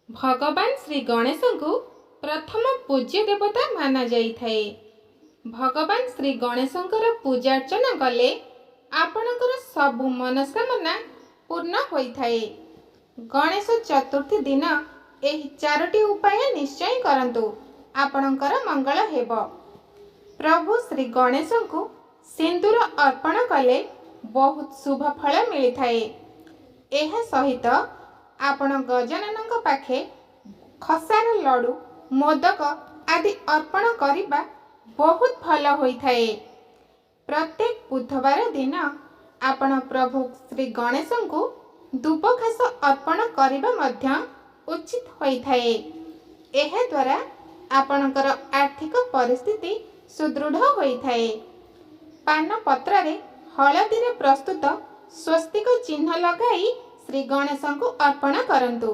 भगवान श्री गणेश को प्रथम पूज्य देवता माना जाए। भगवान श्री गणेश पूजा अर्चना कले आपणकर सबु मनस्कामना पूर्ण होता है। गणेश चतुर्थी दिन एही चारोटी उपाय निश्चय करंतु, आपणकर मंगल हेब। प्रभु श्री गणेश को सिंदूर अर्पण कले बहुत शुभ फल मिलता है। यह सहित आपण गजानन पाखे खसार लडू मोदक आदि अर्पण करिबा बहुत भल होता है। प्रत्येक बुधवार दिन आपण प्रभु श्री गणेश को दुब घास अर्पण करिबा मध्य उचित होता है। यह द्वारा आपणकर आर्थिक परिस्थिति सुदृढ़ होता है। पान पत्र रे हलदी रे प्रस्तुत स्वस्तिक चिन्ह लगाई श्री गणेश को अर्पण करंतु।